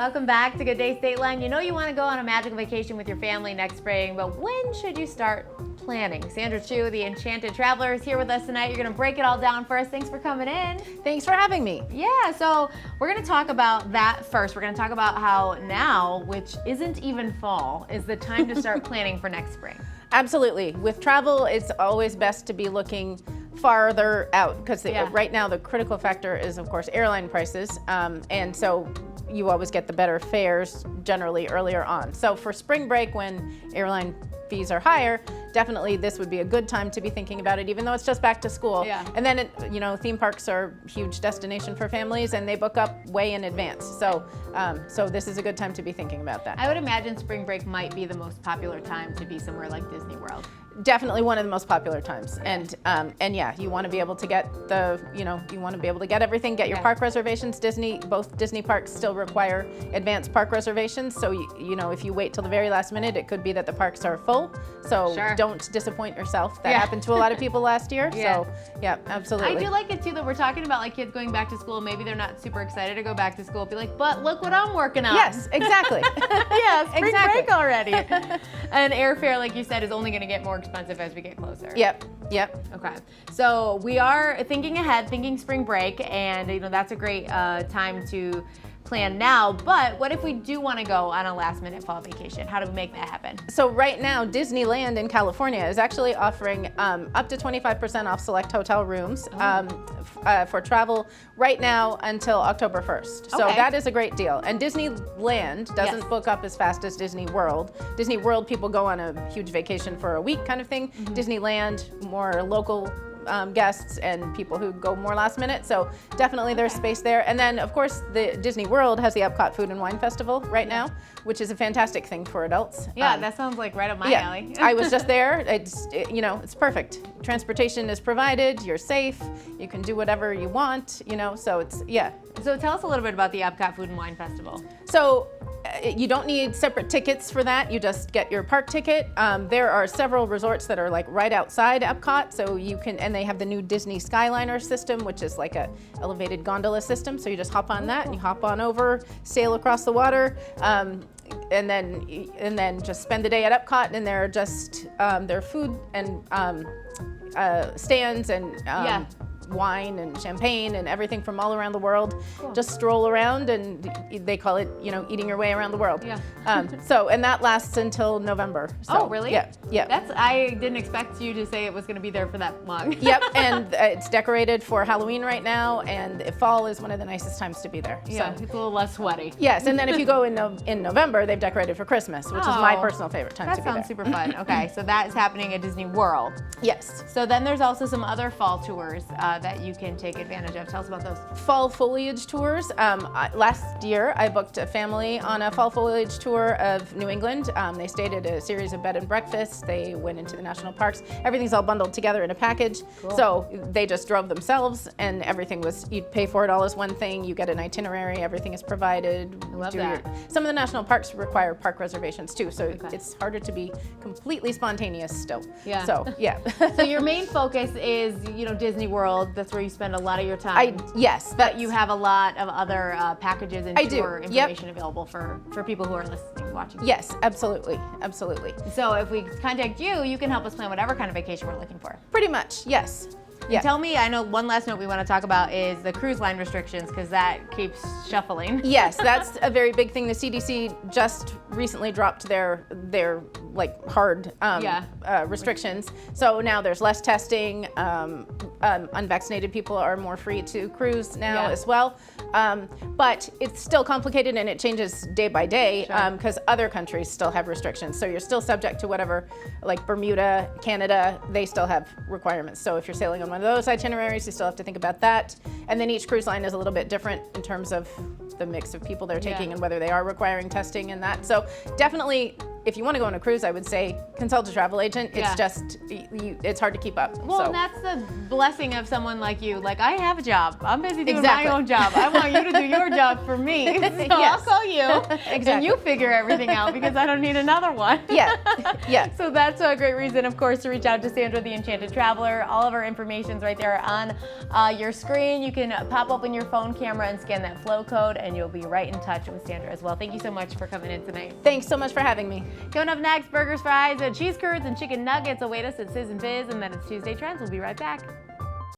Welcome back to Good Day Stateline. You know you want to go on a magical vacation with your family next spring, but when should you start planning? Sandra Chu, the Enchanted Traveler, is here with us tonight. You're going to break it all down for us. Thanks for coming in. Thanks for having me. Yeah, so we're going to talk about that first. We're going to talk about how now, which isn't even fall, is the time to start planning for next spring. Absolutely. With travel, it's always best to be looking farther out because right now the critical factor is, of course, airline prices. And so you always get the better fares generally earlier on. So for spring break, when airline fees are higher, definitely this would be a good time to be thinking about it, even though it's just back to school. Yeah. And then, theme parks are a huge destination for families and they book up way in advance. So, so this is a good time to be thinking about that. I would imagine spring break might be the most popular time to be somewhere like Disney World. Definitely one of the most popular times. And yeah, you want to be able to get everything, get your park reservations. Both Disney parks still require advanced park reservations. So, if you wait till the very last minute, it could be that the parks are full. So don't disappoint yourself. That happened to a lot of people last year. Yeah. So yeah, absolutely. I do like it too that we're talking about like kids going back to school. Maybe they're not super excited to go back to school. Be like, but look what I'm working on. Yes, exactly. Yeah, spring break already. And airfare, like you said, is only going to get more expensive as we get closer. Yep. Okay. So we are thinking ahead, thinking spring break, and that's a great time to plan now. But what if we do want to go on a last-minute fall vacation? How do we make that happen? So right now, Disneyland in California is actually offering up to 25% off select hotel rooms for travel right now until October 1st. So that is a great deal. And Disneyland doesn't book up as fast as Disney World. Disney World, people go on a huge vacation for a week kind of thing. Disneyland, more local guests and people who go more last minute. So definitely there's space there. And then of course the Disney World has the Epcot Food and Wine Festival right now, which is a fantastic thing for adults. Yeah, that sounds like right up my alley. I was just there. It's perfect. Transportation is provided. You're safe. You can do whatever you want, so it's, So tell us a little bit about the Epcot Food and Wine Festival. So you don't need separate tickets for that. You just get your park ticket. There are several resorts that are like right outside Epcot, so you can, and they have the new Disney Skyliner system, which is like a elevated gondola system. So you just hop on that and you hop on over, sail across the water, and then just spend the day at Epcot. And there are just their food and stands and wine and champagne and everything from all around the world. Cool. Just stroll around, and they call it, eating your way around the world. Yeah. And that lasts until November. So, oh, really? Yeah. I didn't expect you to say it was going to be there for that long. Yep, and it's decorated for Halloween right now, and fall is one of the nicest times to be there. Yeah, so. it's a little less sweaty. Yes, and then if you go in November, they've decorated for Christmas, which is my personal favorite time to be there. That sounds super fun. Okay, so that is happening at Disney World. Yes. So then there's also some other fall tours that you can take advantage of. Tell us about those. Fall foliage tours. Last year, I booked a family on a fall foliage tour of New England. They stayed at a series of bed and breakfasts. They went into the national parks. Everything's all bundled together in a package. Cool. So they just drove themselves, and everything was, you'd pay for it all as one thing. You get an itinerary. Everything is provided. I love that. Some of the national parks require park reservations too, so it's harder to be completely spontaneous still. Yeah. So, yeah. So your main focus is, Disney World. That's where you spend a lot of your time. Yes. But you have a lot of other packages and tour information Yep. available for people who are listening, watching. Yes, absolutely. So if we contact you, you can help us plan whatever kind of vacation we're looking for. Pretty much, yes. Yeah. Tell me, I know one last note we want to talk about is the cruise line restrictions, because that keeps shuffling. Yes, that's a very big thing. The CDC just recently dropped their like hard restrictions. So now there's less testing. Unvaccinated people are more free to cruise now as well. But it's still complicated and it changes day by day because other countries still have restrictions. So you're still subject to whatever, like Bermuda, Canada, they still have requirements. So if you're sailing on one of those itineraries, you still have to think about that. And then each cruise line is a little bit different in terms of the mix of people they're taking and whether they are requiring testing and that. So definitely if you want to go on a cruise, I would say consult a travel agent. It's Yeah. just, it's hard to keep up. Well, so. and that's the blessing of someone like you. Like, I have a job. I'm busy doing Exactly. my own job. I want you to do your job for me. So I'll Yes. call you. And Exactly. you figure everything out because I don't need another one. Yeah. Yeah. So that's a great reason, of course, to reach out to Sandra, the Enchanted Traveler. All of our information's right there on your screen. You can pop open your phone camera and scan that flow code, and you'll be right in touch with Sandra as well. Thank you so much for coming in tonight. Thanks so much for having me. Coming up next, burgers, fries, cheese curds, and chicken nuggets await us at Sizz and Biz, and then it's Tuesday Trends. We'll be right back.